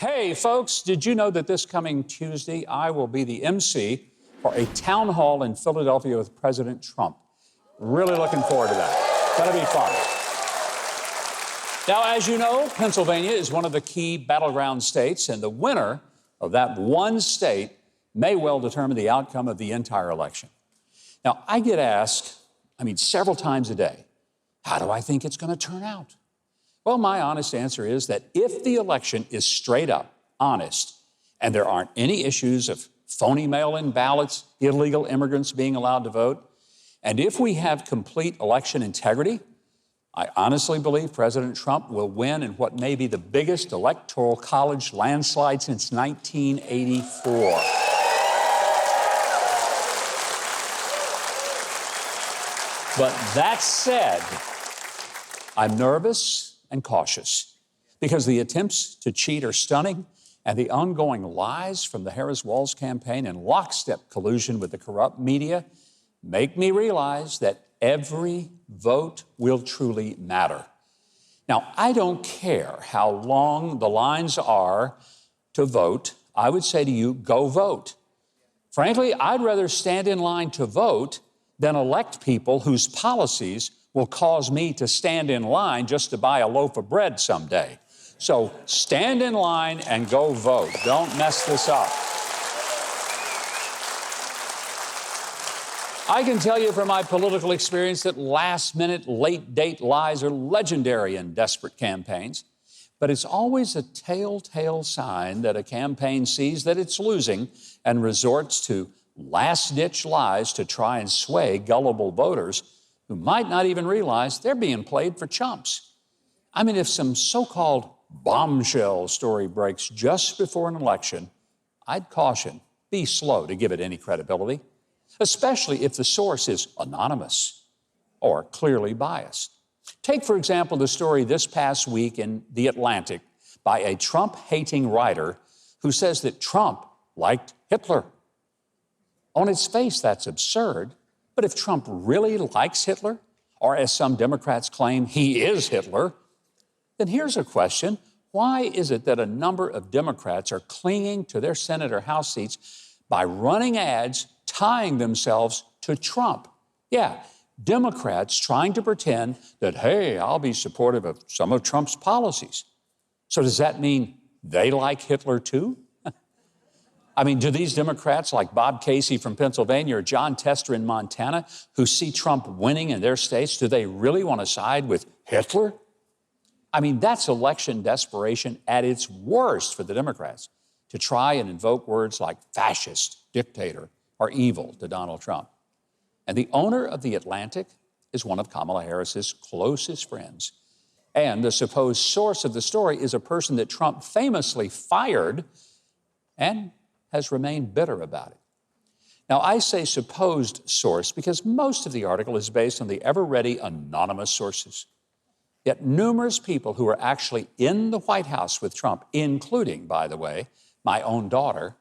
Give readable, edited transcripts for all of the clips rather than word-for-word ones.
Hey, folks, did you know that this coming Tuesday, I will be the MC for a town hall in Philadelphia with President Trump? Really looking forward to that. Gonna be fun. Now, as you know, Pennsylvania is one of the key battleground states, and the winner of that one state may well determine the outcome of the entire election. Now, I get asked, several times a day, how do I think it's going to turn out? Well, my honest answer is that if the election is straight up, honest, and there aren't any issues of phony mail-in ballots, illegal immigrants being allowed to vote, and if we have complete election integrity, I honestly believe President Trump will win in what may be the biggest electoral college landslide since 1984. But that said, I'm nervous and cautious because the attempts to cheat are stunning, and the ongoing lies from the Harris-Walz campaign and lockstep collusion with the corrupt media make me realize that every vote will truly matter. Now, I don't care how long the lines are to vote. I would say to you, go vote. Frankly, I'd rather stand in line to vote than elect people whose policies will cause me to stand in line just to buy a loaf of bread someday. So stand in line and go vote. Don't mess this up. I can tell you from my political experience that last-minute, late-date lies are legendary in desperate campaigns, but it's always a telltale sign that a campaign sees that it's losing and resorts to last-ditch lies to try and sway gullible voters who might not even realize they're being played for chumps. If some so-called bombshell story breaks just before an election, I'd caution, be slow to give it any credibility, especially if the source is anonymous or clearly biased. Take, for example, the story this past week in The Atlantic by a Trump-hating writer who says that Trump liked Hitler. On its face, that's absurd, but if Trump really likes Hitler, or as some Democrats claim, he is Hitler, then here's a question. Why is it that a number of Democrats are clinging to their Senate or House seats by running ads tying themselves to Trump? Yeah, Democrats trying to pretend that, hey, I'll be supportive of some of Trump's policies. So does that mean they like Hitler too? Do these Democrats like Bob Casey from Pennsylvania or John Tester in Montana who see Trump winning in their states, do they really want to side with Hitler? That's election desperation at its worst for the Democrats to try and invoke words like fascist, dictator, or evil to Donald Trump. And the owner of The Atlantic is one of Kamala Harris's closest friends. And the supposed source of the story is a person that Trump famously fired and has remained bitter about it. Now, I say supposed source because most of the article is based on the ever-ready anonymous sources. Yet numerous people who are actually in the White House with Trump, including, by the way, my own daughter,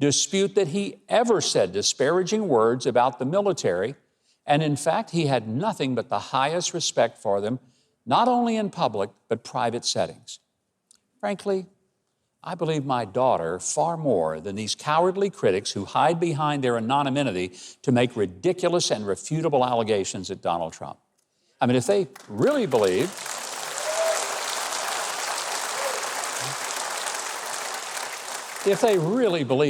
dispute that he ever said disparaging words about the military, and in fact, he had nothing but the highest respect for them, not only in public, but private settings. Frankly, I believe my daughter far more than these cowardly critics who hide behind their anonymity to make ridiculous and refutable allegations at Donald Trump. If they really believe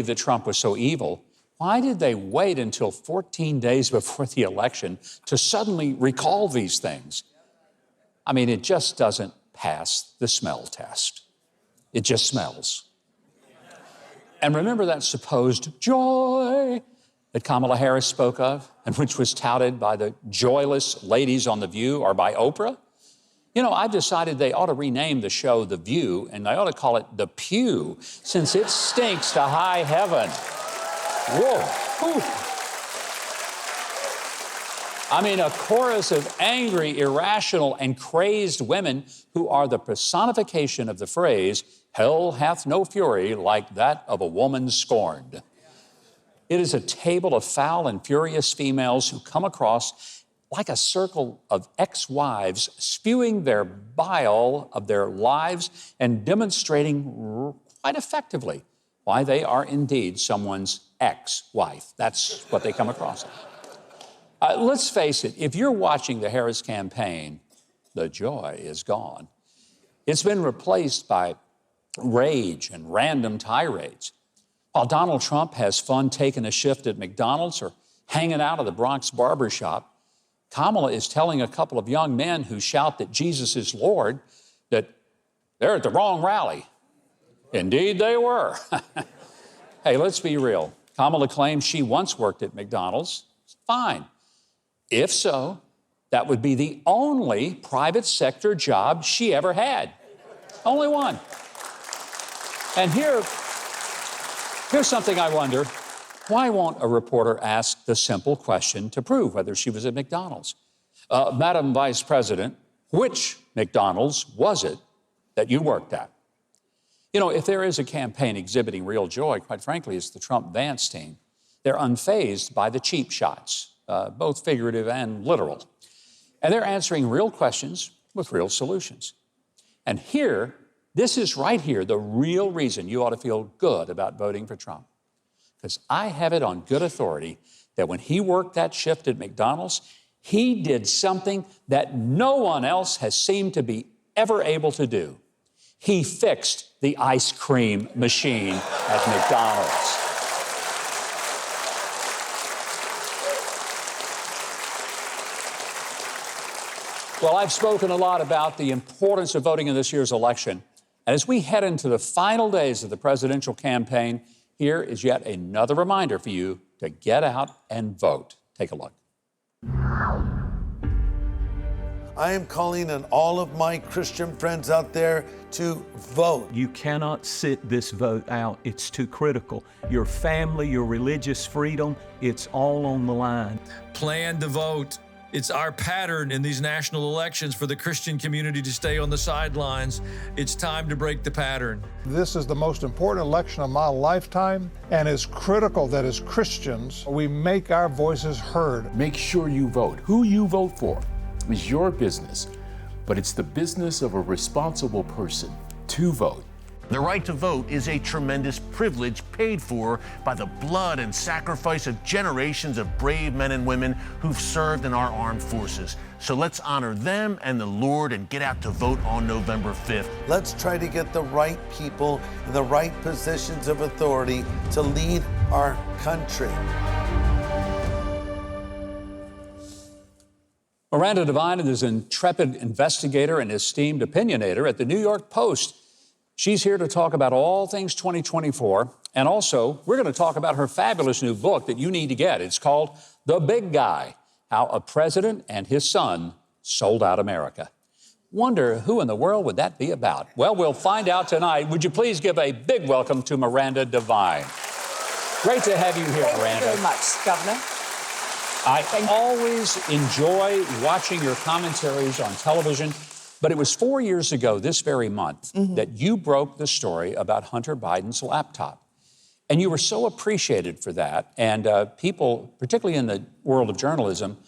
that Trump was so evil, why did they wait until 14 days before the election to suddenly recall these things? It just doesn't pass the smell test. It just smells. And remember that supposed joy that Kamala Harris spoke of and which was touted by the joyless ladies on The View or by Oprah? I've decided they ought to rename the show The View and they ought to call it The Pew since it stinks to high heaven. Whoa. Whew. A chorus of angry, irrational, and crazed women who are the personification of the phrase, hell hath no fury like that of a woman scorned. It is a table of foul and furious females who come across like a circle of ex-wives spewing their bile of their lives and demonstrating quite effectively why they are indeed someone's ex-wife. That's what they come across. Let's face it, if you're watching the Harris campaign, the joy is gone. It's been replaced by rage and random tirades. While Donald Trump has fun taking a shift at McDonald's or hanging out at the Bronx barbershop, Kamala is telling a couple of young men who shout that Jesus is Lord that they're at the wrong rally. Indeed, they were. Hey, let's be real. Kamala claims she once worked at McDonald's. Fine. If so, that would be the only private sector job she ever had. Only one. And here's something I wonder. Why won't a reporter ask the simple question to prove whether she was at McDonald's? Madam Vice President, which McDonald's was it that you worked at? You know, if there is a campaign exhibiting real joy, quite frankly, it's the Trump-Vance team. They're unfazed by the cheap shots, both figurative and literal. And they're answering real questions with real solutions. And this is right here, the real reason you ought to feel good about voting for Trump. Because I have it on good authority that when he worked that shift at McDonald's, he did something that no one else has seemed to be ever able to do. He fixed the ice cream machine at McDonald's. Well, I've spoken a lot about the importance of voting in this year's election. And as we head into the final days of the presidential campaign, here is yet another reminder for you to get out and vote. Take a look. I am calling on all of my Christian friends out there to vote. You cannot sit this vote out. It's too critical. Your family, your religious freedom, it's all on the line. Plan to vote. It's our pattern in these national elections for the Christian community to stay on the sidelines. It's time to break the pattern. This is the most important election of my lifetime, and it's critical that as Christians, we make our voices heard. Make sure you vote. Who you vote for is your business, but it's the business of a responsible person to vote. The right to vote is a tremendous privilege paid for by the blood and sacrifice of generations of brave men and women who've served in our armed forces. So let's honor them and the Lord and get out to vote on November 5th. Let's try to get the right people in the right positions of authority to lead our country. Miranda Devine is an intrepid investigator and esteemed opinionator at the New York Post. She's here to talk about all things 2024. And also, we're going to talk about her fabulous new book that you need to get. It's called The Big Guy: How a President and His Son Sold Out America. Wonder who in the world would that be about? Well, we'll find out tonight. Would you please give a big welcome to Miranda Devine? Great to have you here, Miranda. Thank you very much, Governor. I always enjoy watching your commentaries on television. But it was 4 years ago this very month that you broke the story about Hunter Biden's laptop. And you were so appreciated for that. And people, particularly in the world of journalism,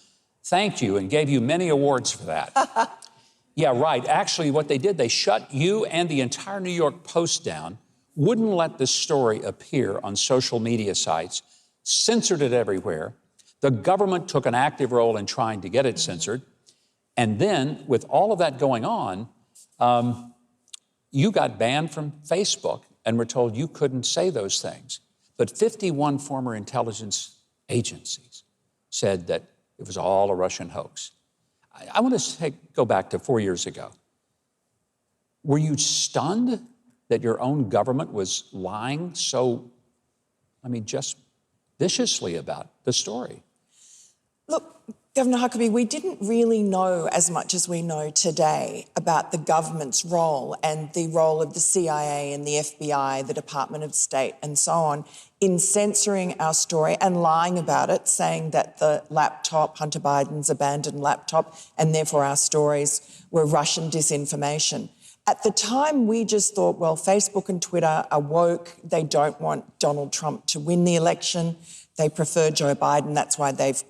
thanked you and gave you many awards for that. Yeah, right. Actually, what they did, they shut you and the entire New York Post down, wouldn't let the story appear on social media sites, censored it everywhere. The government took an active role in trying to get it censored. And then, with all of that going on, you got banned from Facebook and were told you couldn't say those things. But 51 former intelligence agencies said that it was all a Russian hoax. I want to go back to 4 years ago. Were you stunned that your own government was lying so, just viciously about the story? Look, Governor Huckabee, we didn't really know as much as we know today about the government's role and the role of the CIA and the FBI, the Department of State and so on in censoring our story and lying about it, saying that the laptop, Hunter Biden's abandoned laptop, and therefore our stories were Russian disinformation. At the time, we just thought, well, Facebook and Twitter are woke. They don't want Donald Trump to win the election. They prefer Joe Biden. That's why they've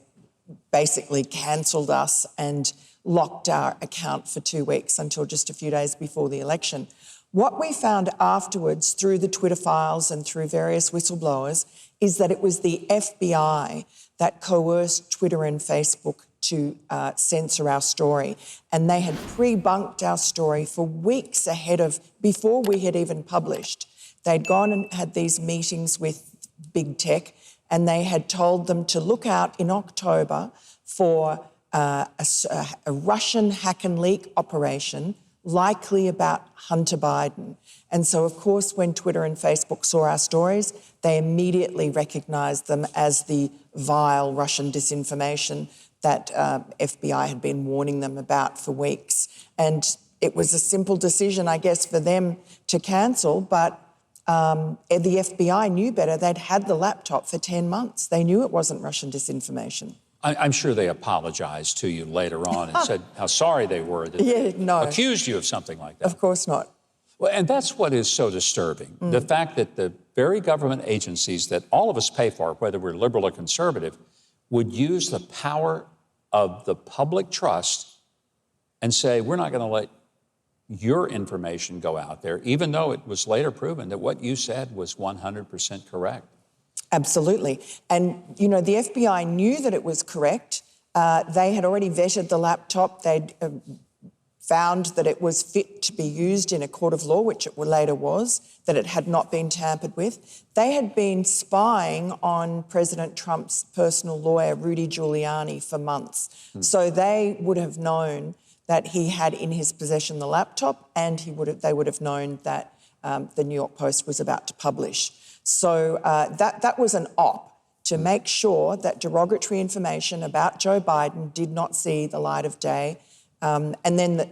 basically cancelled us and locked our account for 2 weeks until just a few days before the election. What we found afterwards through the Twitter files and through various whistleblowers is that it was the FBI that coerced Twitter and Facebook to censor our story. And they had pre-bunked our story for weeks ahead of, before we had even published. They'd gone and had these meetings with big tech, and they had told them to look out in October for a Russian hack and leak operation, likely about Hunter Biden. And so, of course, when Twitter and Facebook saw our stories, they immediately recognised them as the vile Russian disinformation that FBI had been warning them about for weeks. And it was a simple decision, I guess, for them to cancel, but the FBI knew better. They'd had the laptop for 10 months. They knew it wasn't Russian disinformation. I'm sure they apologized to you later on and said how sorry they were that Yeah, they no. accused you of something like that. Of course not. Well, and that's what is so disturbing. The fact that the very government agencies that all of us pay for, whether we're liberal or conservative, would use the power of the public trust and say, we're not going to let your information go out there, even though it was later proven that what you said was 100% correct. Absolutely. And, you know, the FBI knew that it was correct. They had already vetted the laptop. They'd found that it was fit to be used in a court of law, which it later was, that it had not been tampered with. They had been spying on President Trump's personal lawyer, Rudy Giuliani, for months. So they would have known that he had in his possession the laptop, and they would have known that the New York Post was about to publish. So that was an op to make sure that derogatory information about Joe Biden did not see the light of day. And then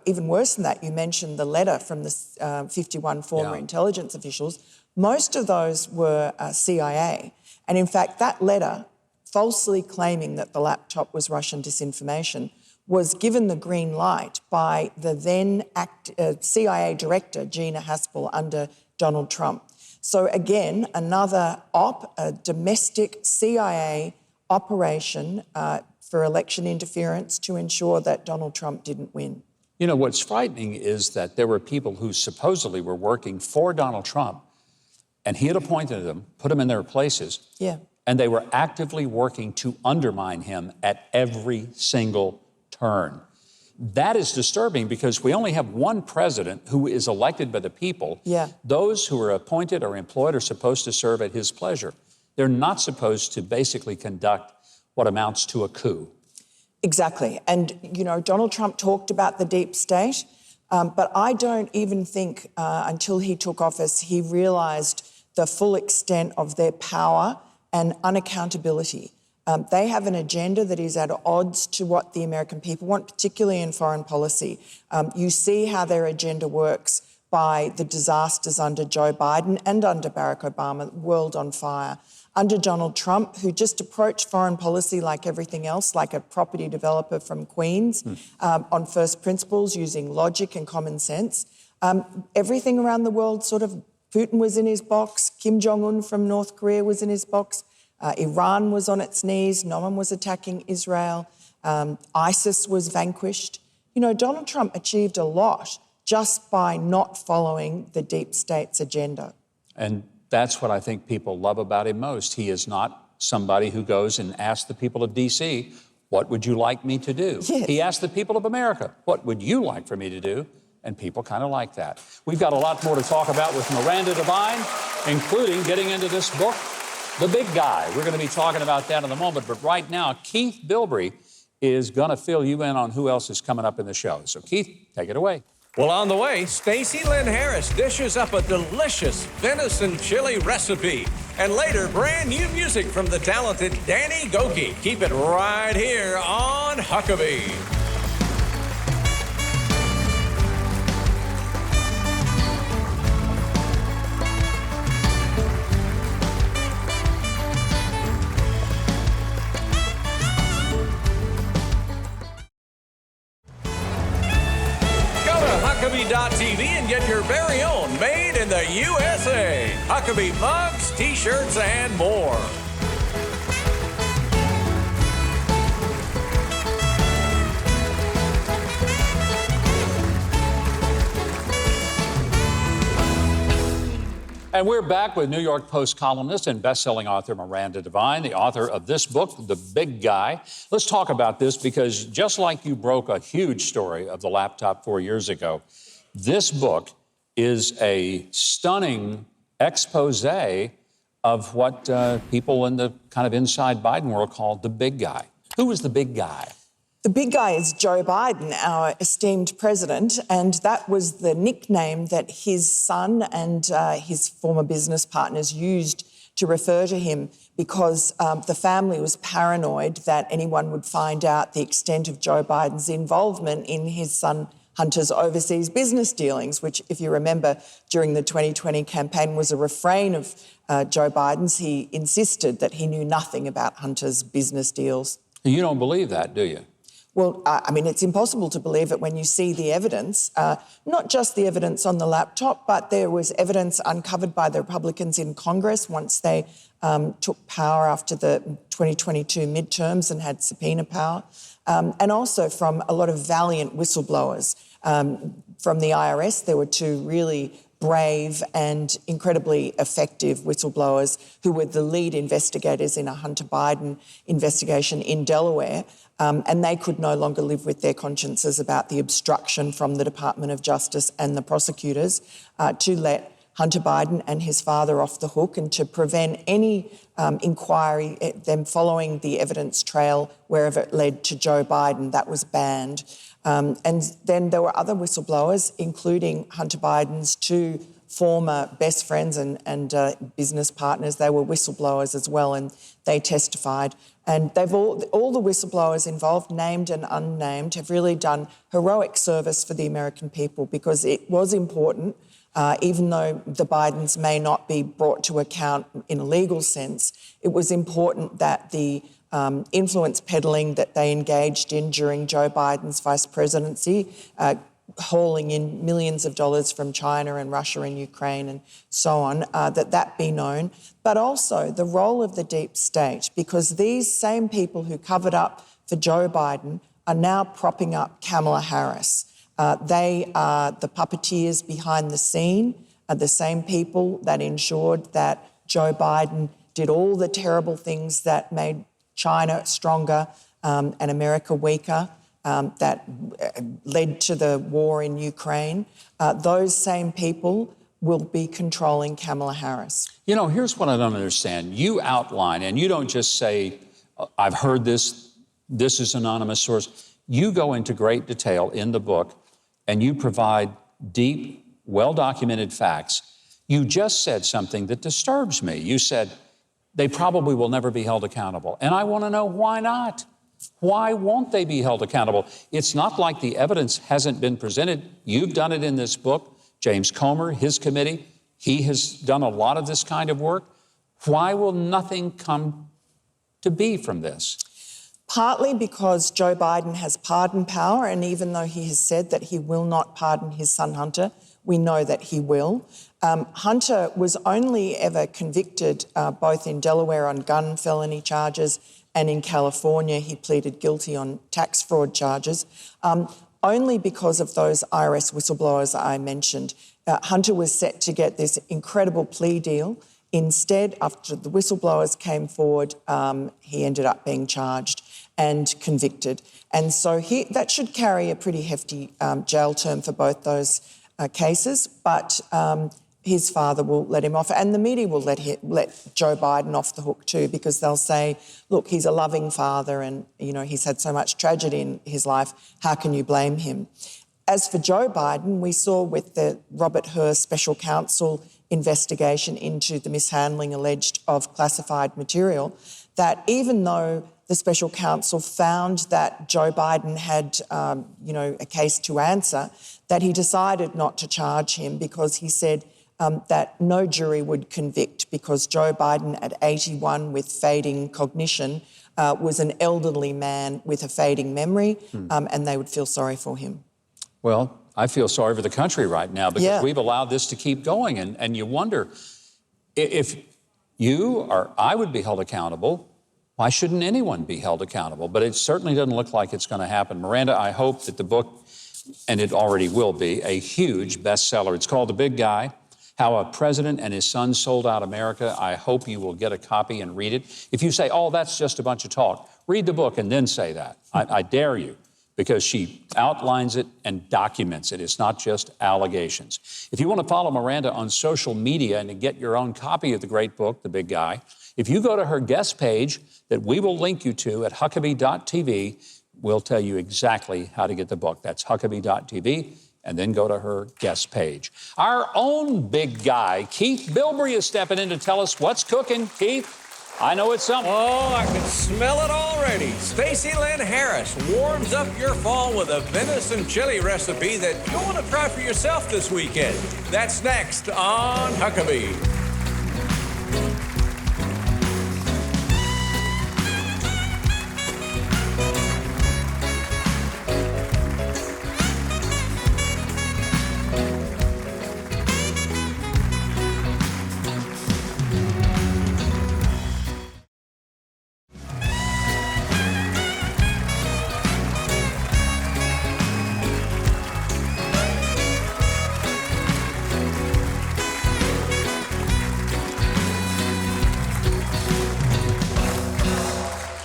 even worse than that, you mentioned the letter from the 51 former intelligence officials. Most of those were CIA. And in fact, that letter, falsely claiming that the laptop was Russian disinformation, was given the green light by the then CIA director, Gina Haspel, under Donald Trump. So again, another a domestic CIA operation for election interference to ensure that Donald Trump didn't win. You know, what's frightening is that there were people who supposedly were working for Donald Trump, and he had appointed them, put them in their places, and they were actively working to undermine him at every single turn. That is disturbing because we only have one president who is elected by the people. Those who are appointed or employed are supposed to serve at his pleasure. They're not supposed to basically conduct what amounts to a coup. Exactly. And, you know, Donald Trump talked about the deep state, but I don't even think until he took office, he realised the full extent of their power and unaccountability. They have an agenda that is at odds to what the American people want, particularly in foreign policy. You see how their agenda works by the disasters under Joe Biden and under Barack Obama, world on fire. Under Donald Trump, who just approached foreign policy like everything else, like a property developer from Queens, on first principles, using logic and common sense. Everything around the world sort of, Putin was in his box, Kim Jong-un from North Korea was in his box, Iran was on its knees, no one was attacking Israel, ISIS was vanquished. You know, Donald Trump achieved a lot just by not following the deep state's agenda. And that's what I think people love about him most. He is not somebody who goes and asks the people of D.C., what would you like me to do? He asked the people of America, what would you like for me to do? And people kind of like that. We've got a lot more to talk about with Miranda Devine, including getting into this book, The Big Guy. We're going to be talking about that in a moment. But right now, Keith Bilbrey is going to fill you in on who else is coming up in the show. So, Keith, take it away. Well, on the way, Stacey Lynn Harris dishes up a delicious venison chili recipe. And later, brand new music from the talented Danny Gokey. Keep it right here on Huckabee. Huckabee.tv and get your very own made in the USA. Huckabee mugs, t-shirts, and more. And we're back with New York Post columnist and best-selling author Miranda Devine, the author of this book, The Big Guy. Let's talk about this because just like you broke a huge story of the laptop 4 years ago, this book is a stunning expose of what people in the kind of inside Biden world call the big guy. Who is the big guy? The big guy is Joe Biden, our esteemed president, and that was the nickname that his son and his former business partners used to refer to him because the family was paranoid that anyone would find out the extent of Joe Biden's involvement in his son Hunter's overseas business dealings, which, if you remember, during the 2020 campaign was a refrain of Joe Biden's. He insisted that he knew nothing about Hunter's business deals. You don't believe that, do you? Well, I mean, it's impossible to believe it when you see the evidence, not just the evidence on the laptop, but there was evidence uncovered by the Republicans in Congress once they took power after the 2022 midterms and had subpoena power, and also from a lot of valiant whistleblowers. From the IRS, there were two really brave and incredibly effective whistleblowers who were the lead investigators in a Hunter Biden investigation in Delaware. And they could no longer live with their consciences about the obstruction from the Department of Justice and the prosecutors to let Hunter Biden and his father off the hook and to prevent any inquiry, them following the evidence trail wherever it led to Joe Biden. That was banned. And then there were other whistleblowers, including Hunter Biden's two former best friends and business partners. They were whistleblowers as well, and they testified. And they've all the whistleblowers involved, named and unnamed, have really done heroic service for the American people because it was important, even though the Bidens may not be brought to account in a legal sense, it was important that the influence peddling that they engaged in during Joe Biden's vice presidency, hauling in millions of dollars from China and Russia and Ukraine and so on, that be known. But also the role of the deep state, because these same people who covered up for Joe Biden are now propping up Kamala Harris. They are the puppeteers behind the scene, are the same people that ensured that Joe Biden did all the terrible things that made China stronger and America weaker, that led to the war in Ukraine. Those same people will be controlling Kamala Harris. You know, here's what I don't understand. You outline, and you don't just say, I've heard this is anonymous source. You go into great detail in the book, and you provide deep, well-documented facts. You just said something that disturbs me. You said, they probably will never be held accountable. And I want to know why not? Why won't they be held accountable? It's not like the evidence hasn't been presented. You've done it in this book. James Comer, his committee, he has done a lot of this kind of work. Why will nothing come to be from this? Partly because Joe Biden has pardon power, and even though he has said that he will not pardon his son Hunter, we know that he will. Hunter was only ever convicted both in Delaware on gun felony charges and in California he pleaded guilty on tax fraud charges, only because of those IRS whistleblowers I mentioned. Hunter was set to get this incredible plea deal. Instead, after the whistleblowers came forward, he ended up being charged and convicted. And so that should carry a pretty hefty jail term for both those cases, but his father will let him off, and the media will let Joe Biden off the hook too, because they'll say, look, he's a loving father and, you know, he's had so much tragedy in his life, how can you blame him? As for Joe Biden, we saw with the Robert Hur special counsel investigation into the mishandling alleged of classified material, that even though the special counsel found that Joe Biden had, a case to answer, that he decided not to charge him because he said that no jury would convict because Joe Biden at 81 with fading cognition was an elderly man with a fading memory, and they would feel sorry for him. Well, I feel sorry for the country right now because we've allowed this to keep going, and you wonder if you or I would be held accountable, why shouldn't anyone be held accountable? But it certainly doesn't look like it's going to happen. Miranda, I hope that the book, and it already will be, a huge bestseller. It's called The Big Guy. How a President and His Son Sold Out America. I hope you will get a copy and read it. If you say, oh, that's just a bunch of talk, read the book and then say that. I dare you, because she outlines it and documents it. It's not just allegations. If you want to follow Miranda on social media and to get your own copy of the great book, The Big Guy, if you go to her guest page that we will link you to at Huckabee.tv, we'll tell you exactly how to get the book. That's Huckabee.tv, and then go to her guest page. Our own big guy, Keith Bilbrey, is stepping in to tell us what's cooking. Keith, I know it's something. Oh, I can smell it already. Stacey Lynn Harris warms up your fall with a venison chili recipe that you'll want to try for yourself this weekend. That's next on Huckabee.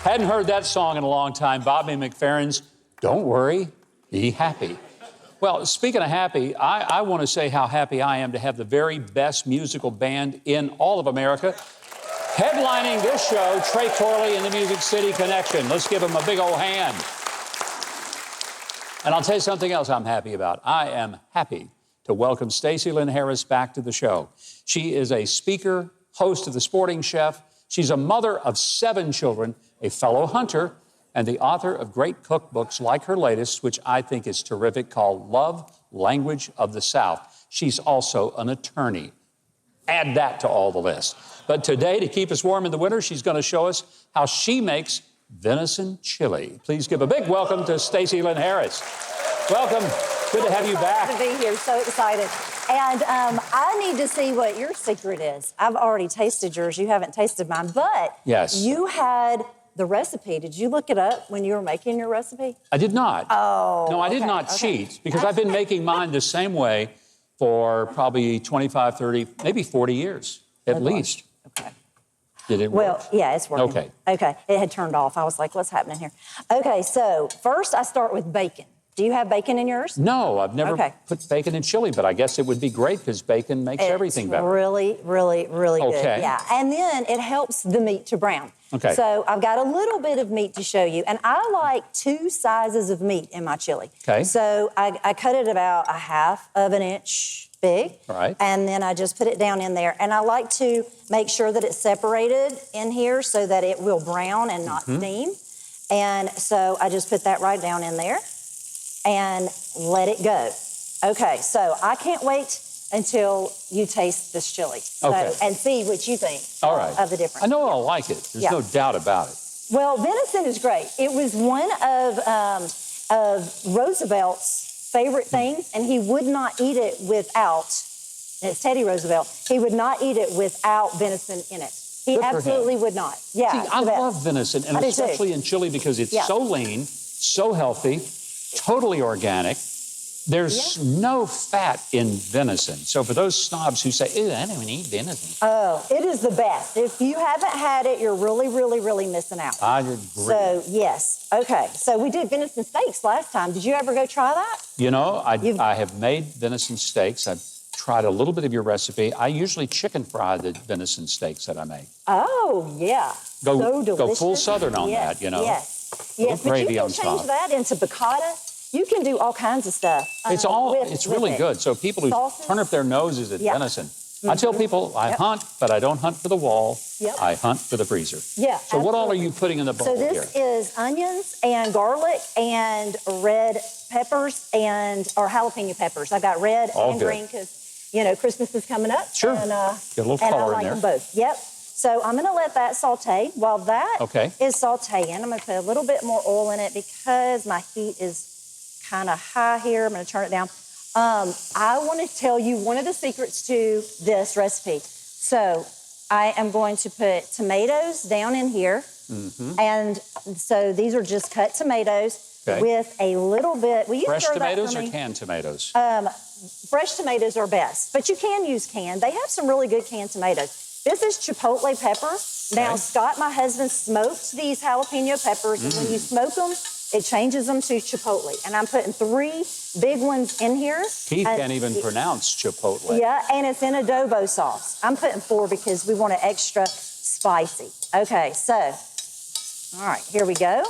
Hadn't heard that song in a long time. Bobby McFerrin's Don't Worry, Be Happy. Well, speaking of happy, I want to say how happy I am to have the very best musical band in all of America. Headlining this show, Trey Corley and the Music City Connection. Let's give them a big old hand. And I'll tell you something else I'm happy about. I am happy to welcome Stacey Lynn Harris back to the show. She is a speaker, host of The Sporting Chef. She's a mother of 7 children, a fellow hunter, and the author of great cookbooks like her latest, which I think is terrific, called Love Language of the South. She's also an attorney. Add that to all the list. But today, to keep us warm in the winter, she's going to show us how she makes venison chili. Please give a big welcome to Stacey Lynn Harris. Welcome. Good to have you back. To be here. So excited. And I need to see what your secret is. I've already tasted yours. You haven't tasted mine. But yes, you had the recipe. Did you look it up when you were making your recipe? I did not. Oh. No, I did not cheat, because I've been making mine the same way for probably 25, 30, maybe 40 years at least. Okay. Did it work? Well, yeah, it's working. Okay. Okay. It had turned off. I was like, what's happening here? Okay, so first I start with bacon. Do you have bacon in yours? No, I've never put bacon in chili, but I guess it would be great because bacon makes everything better. Really, really, really good. Okay. Yeah, and then it helps the meat to brown. Okay. So I've got a little bit of meat to show you, and I like 2 sizes of meat in my chili. Okay. So I cut it about 1/2 inch big. Right. And then I just put it down in there, and I like to make sure that it's separated in here so that it will brown and not steam. And so I just put that right down in there and let it go. Okay, so I can't wait until you taste this chili and see what you think of the difference. I know I'll like it. There's no doubt about it. Well, venison is great. It was one of Roosevelt's favorite things, and he would not eat it without, and it's Teddy Roosevelt, he would not eat it without venison in it. He absolutely would not. Yeah. See, I love venison, and especially in chili because it's so lean, so healthy, totally organic. There's no fat in venison. So for those snobs who say, ew, I don't even eat venison. Oh, it is the best. If you haven't had it, you're really, really, really missing out. I agree. So, yes. Okay. So we did venison steaks last time. Did you ever go try that? You know, I have made venison steaks. I've tried a little bit of your recipe. I usually chicken fry the venison steaks that I make. Oh, yeah. So delicious. Go full Southern on that, you know. Yes. Yes, but you can change that into piccata. You can do all kinds of stuff. It's really good. So people who turn up their noses at venison. I tell people I hunt, but I don't hunt for the wall. I hunt for the freezer. Yeah. So what all are you putting in the bowl here? So this is onions and garlic and red peppers or jalapeno peppers. I've got red and green because, you know, Christmas is coming up. Sure. And, get a little color in there. them both. Yep. So I'm going to let that saute. While that is sauteing, I'm going to put a little bit more oil in it because my heat is kind of high here. I'm going to turn it down. I want to tell you one of the secrets to this recipe. So I am going to put tomatoes down in here. And so these are just cut tomatoes. Okay. with a little bit. Will you Fresh stir tomatoes that for or me? canned tomatoes? Fresh tomatoes are best, but you can use canned. They have some really good canned tomatoes. This is chipotle pepper. Now, Scott, my husband, smokes these jalapeno peppers, and when you smoke them, it changes them to chipotle. And I'm putting 3 big ones in here. Keith can't even pronounce chipotle. Yeah, and it's in adobo sauce. I'm putting 4 because we want it extra spicy. Okay, so, all right, here we go.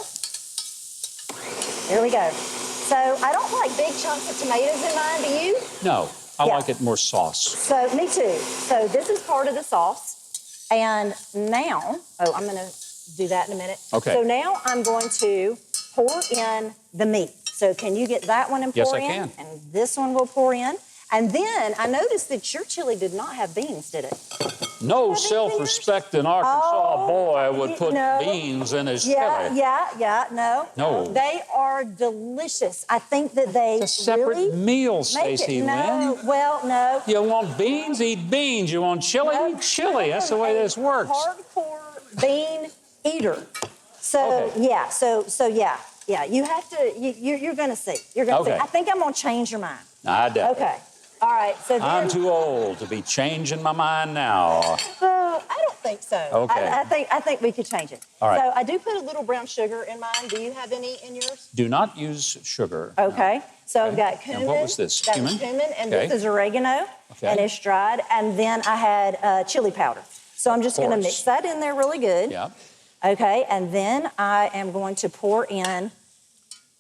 Here we go. So I don't like big chunks of tomatoes in mine, do you? No, I like it more sauce. So, me too. So this is part of the sauce. And now, I'm gonna do that in a minute. Okay. So now I'm going to pour in the meat. So can you get that one and pour in? Yes, I can. And this one will pour in. And then I noticed that your chili did not have beans, did it? No self-respecting Arkansas boy would put no. beans in his chili. No. They are delicious. I think that they It's a separate really meal, make it- Stacey No, Lynn. well, no. You want beans, eat beans. You want chili, eat chili. That's the way this works. Hardcore bean eater. So yeah. You have to. You're going to see. You're going to see. I think I'm going to change your mind. I doubt it. Okay. All right. So then, I'm too old to be changing my mind now. I don't think so. Okay. I think we could change it. All right. So I do put a little brown sugar in mine. Do you have any in yours? Do not use sugar. Okay. So I've got cumin. And what was this? That's Cumin? cumin, and Okay. this is oregano, Okay. and it's dried. And then I had chili powder. So I'm just going to course. mix that in there really good. Yeah. Okay. And then I am going to pour in.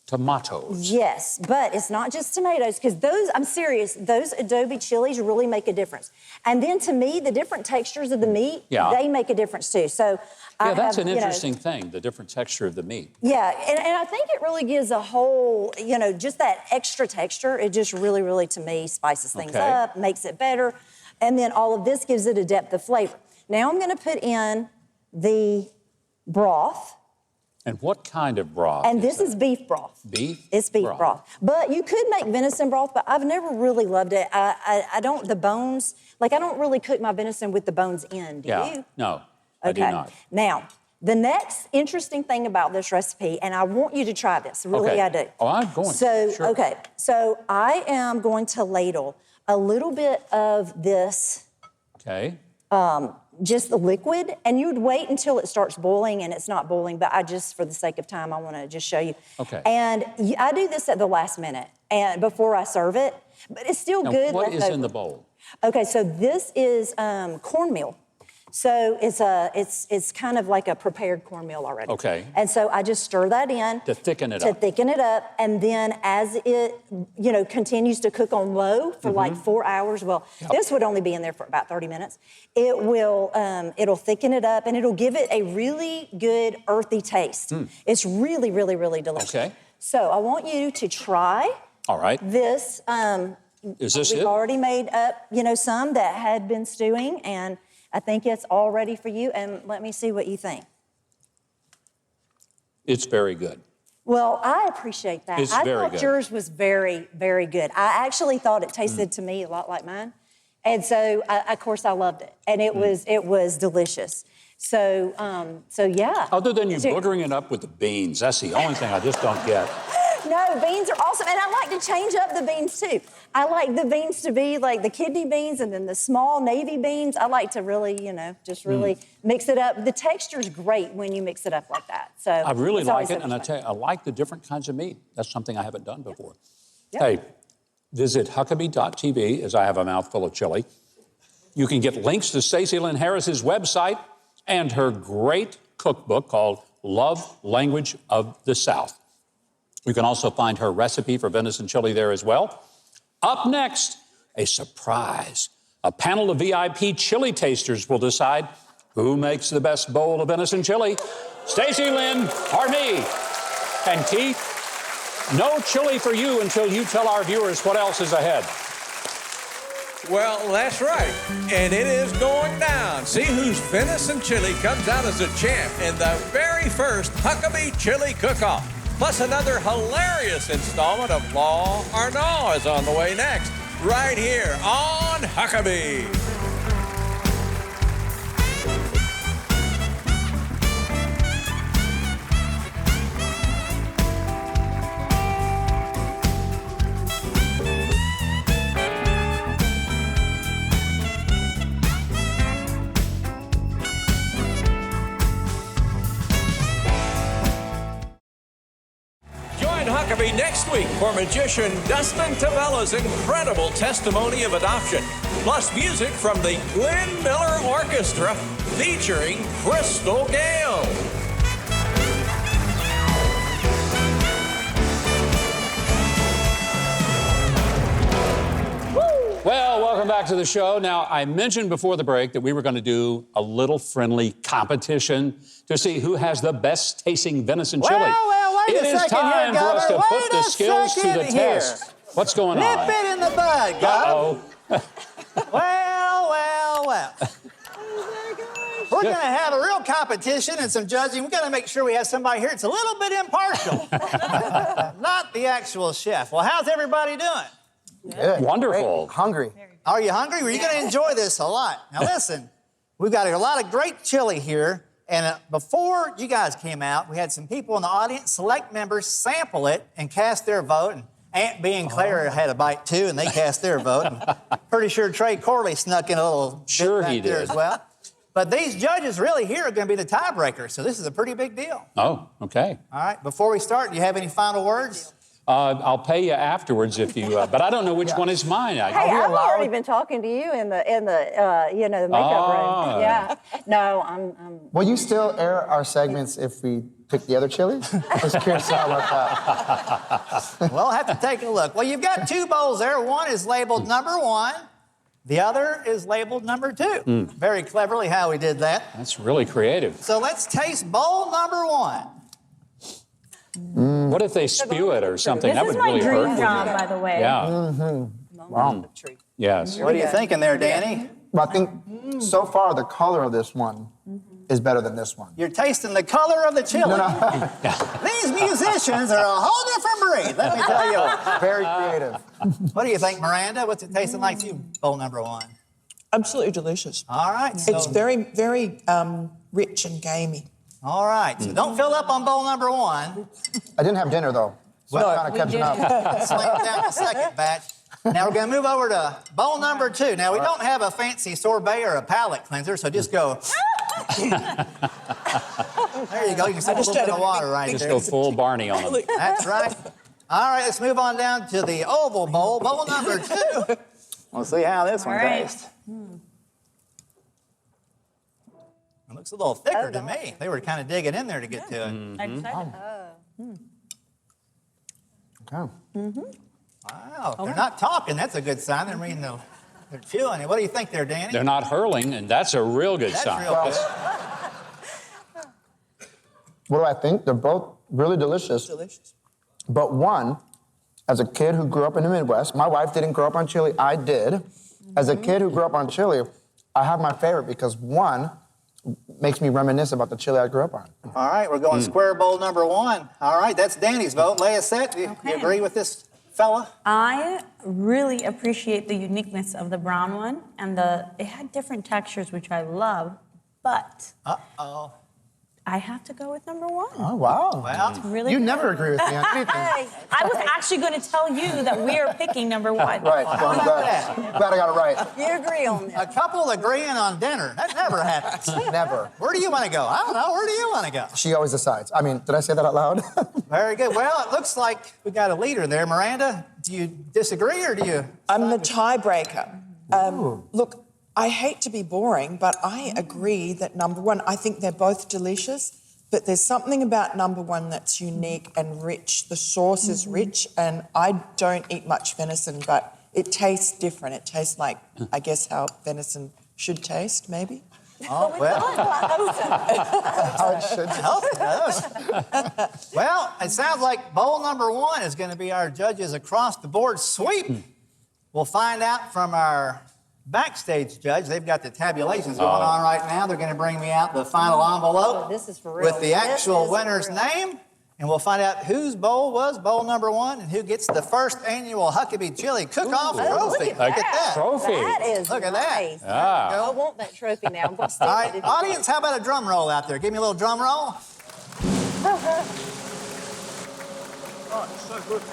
Tomatoes. Yes, but it's not just tomatoes, because those, I'm serious, those adobe chilies really make a difference. And then to me, the different textures of the meat, they make a difference too. So Yeah, that's an interesting thing, the different texture of the meat. Yeah, and I think it really gives a whole, just that extra texture. It just really, really, to me, spices things up, makes it better. And then all of this gives it a depth of flavor. Now I'm going to put in the broth. And what kind of broth? And this is beef broth. Beef? It's beef broth. But you could make venison broth, but I've never really loved it. I don't, the bones, I don't really cook my venison with the bones in, do you? No, I do not. Now, the next interesting thing about this recipe, and I want you to try this, really I do. Oh, I'm going to. Sure. Okay, so I am going to ladle a little bit of this just the liquid, and you'd wait until it starts boiling, and it's not boiling, but I just, for the sake of time, I want to just show you. Okay. And I do this at the last minute, and before I serve it, but it's still Now, good. what is in the bowl? Okay, so this is cornmeal. So it's kind of like a prepared cornmeal already. Okay. And so I just stir that in. To thicken it up. To up. thicken it up. And then as it, continues to cook on low for like 4 hours, this would only be in there for about 30 minutes. It will, it'll thicken it up, and it'll give it a really good earthy taste. It's really, really, really delicious. Okay. So I want you to try this. Is this We've already made up, some that had been stewing, and I think it's all ready for you, and let me see what you think. It's very good. Well, I appreciate that. It's I very thought good. yours was very, very good. I actually thought it tasted to me a lot like mine, and so of course I loved it, and it was delicious. So yeah. Other than you buttering it up with the beans, that's the only thing I just don't get. No, beans are awesome, and I like to change up the beans too. I like the beans to be like the kidney beans and then the small navy beans. I like to really, just really mix it up. The texture's great when you mix it up like that. So I really it's like always it, and I interesting. tell you, I like the different kinds of meat. That's something I haven't done before. Yep. Hey, visit Huckabee.tv, as I have a mouthful of chili. You can get links to Stacey Lynn Harris's website and her great cookbook called Love Language of the South. You can also find her recipe for venison chili there as well. Up next, a surprise. A panel of VIP chili tasters will decide who makes the best bowl of venison chili. Stacey Lynn or me. And Keith, no chili for you until you tell our viewers what else is ahead. Well, that's right. And it is going down. See whose venison chili comes out as a champ in the very first Huckabee Chili Cook-Off. Plus another hilarious installment of Law or Naw is on the way next, right here on Huckabee. me next week for magician Dustin Tavella's incredible testimony of adoption, plus music from the Glenn Miller Orchestra featuring Crystal Gale. Well, welcome back to the show. Now, I mentioned before the break that we were going to do a little friendly competition to see who has the best tasting venison chili. Well, wait a second here, It is time for us to Governor. put the Wait a skills to the second here. test. What's going on? Nip it in the bud, Governor. Uh-oh. Well. We're going to have a real competition and some judging. We're going to make sure we have somebody here that's a little bit impartial. Not the actual chef. Well, how's everybody doing? Good. Wonderful. Great. Hungry. Are you hungry? Well, you're going to enjoy this a lot. Now, listen, we've got a lot of great chili here. And before you guys came out, we had some people in the audience, select members, sample it and cast their vote. And Aunt Bee and Claire had a bite, too, and they cast their vote. And pretty sure Trey Corley snuck in a little bit back there as well. But these judges really here are going to be the tiebreakers, so this is a pretty big deal. Oh, okay. All right, before we start, do you have any final words? I'll pay you afterwards if you, but I don't know which one is mine. Hey, I've already been talking to you in the the makeup room. Yeah. No, I'm. Will you still air our segments if we pick the other chili? Just curious how about that. Well, I'll have to take a look. Well, you've got two bowls there. One is labeled number 1. The other is labeled number 2. Very cleverly how we did that. That's really creative. So let's taste bowl number 1. What if they spew it or something? This That is would my really hurt. dream job, by the way. Yeah. Wow. Yes. What are you thinking there, Danny? Well, I think so far the color of this one is better than this one. You're tasting the color of the chili. These musicians are a whole different breed, let me tell you what. Very creative. What do you think, Miranda? What's it tasting like to you, bowl number 1? Absolutely delicious. All right. So, It's very, very rich and gamey. all right. So don't fill up on bowl number 1. I didn't have dinner though, so I'm kind of catching up. Slam down the second batch. Now we're going to move over to bowl number 2. Now, we don't have a fancy sorbet or a palate cleanser, so just go. There you go. You can see a little bit of water right Just there. go full Barney on them. That's right. All right, let's move on down to the oval bowl, bowl number 2. We'll see how this one tastes. It looks a little thicker to me. They were kind of digging in there to get to it. Okay. Wow, they're not talking. That's a good sign. They're chewing it. What do you think there, Danny? They're not hurling, and that's a real good That's sign. real good. What do I think? They're both really delicious. Delicious. But one, as a kid who grew up in the Midwest, my wife didn't grow up on chili, I did. As a kid who grew up on chili, I have my favorite because one makes me reminisce about the chili I grew up on. All right, we're going square bowl number 1. All right, that's Danny's vote. Leah Set, do you agree with this fella? I really appreciate the uniqueness of the brown one, and it had different textures, which I love, but I have to go with number 1. Oh, wow. Well, It's really You good. never agree with me on anything. I was actually going to tell you that we are picking number 1. Right, well, I'm glad I got it right. You agree on a couple agreeing on dinner. That never happens. Never. Where do you want to go? I don't know. Where do you want to go? She always decides. I mean, did I say that out loud? Very good. Well, it looks like we got a leader there. Miranda, do you disagree or do you? I'm the tiebreaker. Look, I hate to be boring, but I agree that number 1, I think they're both delicious, but there's something about number 1 that's unique and rich. The sauce is rich, and I don't eat much venison, but it tastes different. It tastes like, I guess, how venison should taste, maybe. Oh, well. How it should. Well, it sounds like bowl number 1 is going to be our judges across the board sweep. We'll find out from our backstage judge. They've got the tabulations going on right now. They're going to bring me out the final envelope This is for real. with the actual winner's name. And we'll find out whose bowl was bowl number 1 and who gets the first annual Huckabee Chili Cook-Off trophy. Look at that. Trophy. That is Look at nice. that. I want that trophy now. I'm going to stick All it right, in. audience, how about a drum roll out there? Give me a little drum roll.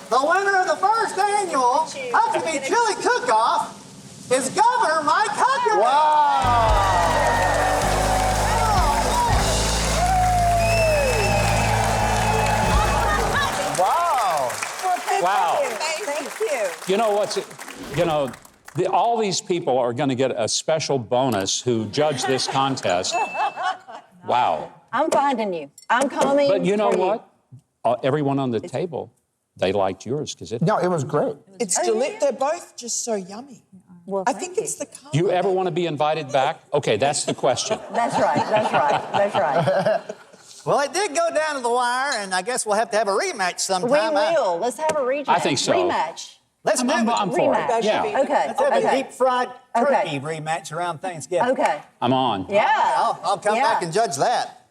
The winner of the first annual Huckabee Chili Cook-Off is Governor Mike Huckabee. Wow. You know what's, all these people are going to get a special bonus who judge this contest. Wow. I'm finding you. I'm coming. But you know for what? Everyone on the table, they liked yours because it. No, it was great. It's delicious. They're both just so yummy. Well, I think it's the color. Do you ever want to be invited back? Okay, that's the question. That's right. That's right. That's right. Well, it did go down to the wire, and I guess we'll have to have a rematch sometime. We will. Let's have a rematch. I think so. Rematch. Let's do it. I'm for it. Rematch. Yeah. Okay. Let's have a Okay. deep fried turkey Okay. rematch around Thanksgiving. Okay. I'm on. Yeah. I'll come back and judge that.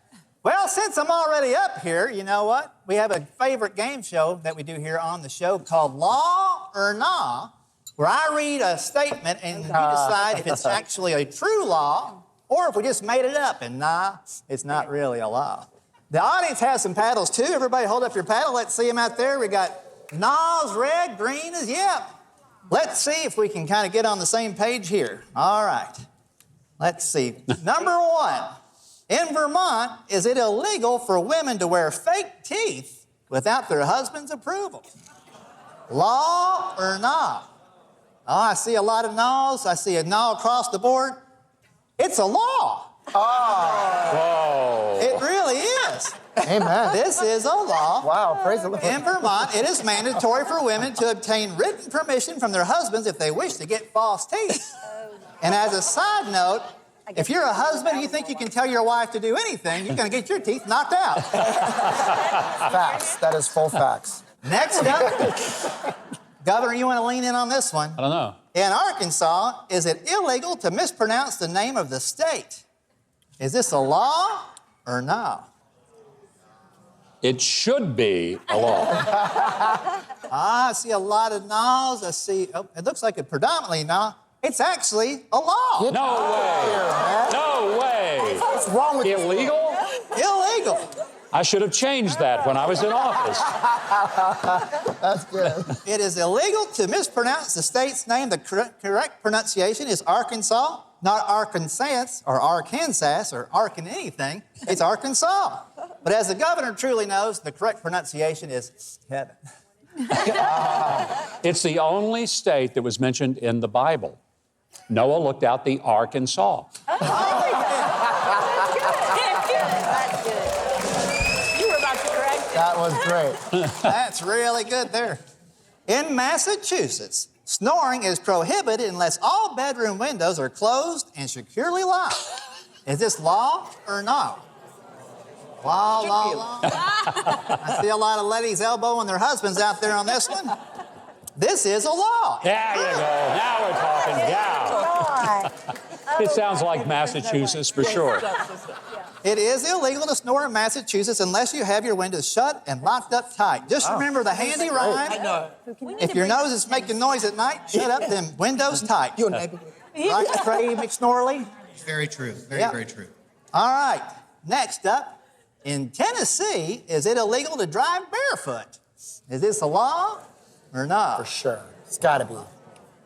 Well, since I'm already up here, you know what? We have a favorite game show that we do here on the show called Law or Naw, where I read a statement and you decide if it's actually a true law or if we just made it up and nah, it's not really a law. The audience has some paddles too. Everybody hold up your paddle. Let's see them out there. We got Naw's red, green is yep. Let's see if we can kind of get on the same page here. All right. Let's see. Number one. In Vermont, is it illegal for women to wear fake teeth without their husband's approval? Law or naw? Oh, I see a lot of naws. I see a naw across the board. It's a law. Whoa. It really is. Amen. This is a law. Wow, praise the Lord. In Vermont, it is mandatory for women to obtain written permission from their husbands if they wish to get false teeth. And as a side note, if you're a husband and you think you can tell your wife to do anything, you're going to get your teeth knocked out. Facts. That is full facts. Next up, Governor, you want to lean in on this one? I don't know. In Arkansas, is it illegal to mispronounce the name of the state? Is this a law or no? It should be a law. I see a lot of no's. I see, it looks like a predominantly no. It's actually a law. No way. No way. What's wrong with Illegal? Illegal. I should have changed that when I was in office. That's good. It is illegal to mispronounce the state's name. The correct pronunciation is Arkansas, not Arkansas or Arkansas or Arkan anything. It's Arkansas. But as the governor truly knows, the correct pronunciation is heaven. It's the only state that was mentioned in the Bible. Noah looked out the Arkansas. That's good. You were about to correct it. That was great. That's really good there. In Massachusetts, snoring is prohibited unless all bedroom windows are closed and securely locked. Is this law or no? Law. I see a lot of ladies elbowing their husbands out there on this one. This is a law. There you go. Now we're talking. Yeah. It sounds like Massachusetts for sure. It is illegal to snore in Massachusetts unless you have your windows shut and locked up tight. Just remember the handy rhyme. I know. If your nose is making noise at night, shut up them windows tight. Right, Trey McSnorley? Very true. Very true. All right. Next up, in Tennessee, is it illegal to drive barefoot? Is this a law or not? For sure. It's got to be.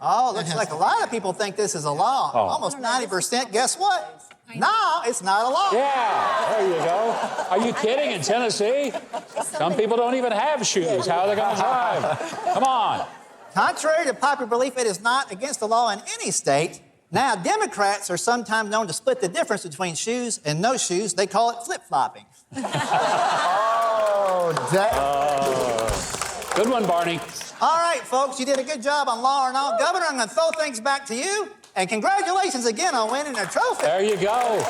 Oh, looks like a lot of people think this is a law. Oh. Almost 90%. Guess what? No, it's not a law. Yeah, there you go. Are you kidding? In Tennessee? Some people don't even have shoes. How are they going to drive? Come on. Contrary to popular belief, it is not against the law in any state. Now, Democrats are sometimes known to split the difference between shoes and no shoes. They call it flip-flopping. Good one, Barney. All right, folks, you did a good job on Law or Naw. Governor, I'm going to throw things back to you. And congratulations again on winning a trophy. There you go.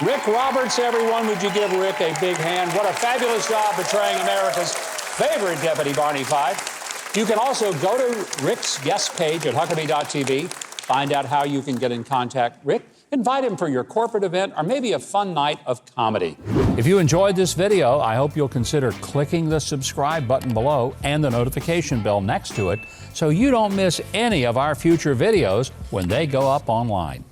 Rik Roberts, everyone, would you give Rik a big hand? What a fabulous job portraying America's favorite deputy, Barney Fife. You can also go to Rik's guest page at Huckabee.tv, find out how you can get in contact Rik, invite him for your corporate event, or maybe a fun night of comedy. If you enjoyed this video, I hope you'll consider clicking the subscribe button below and the notification bell next to it so you don't miss any of our future videos when they go up online.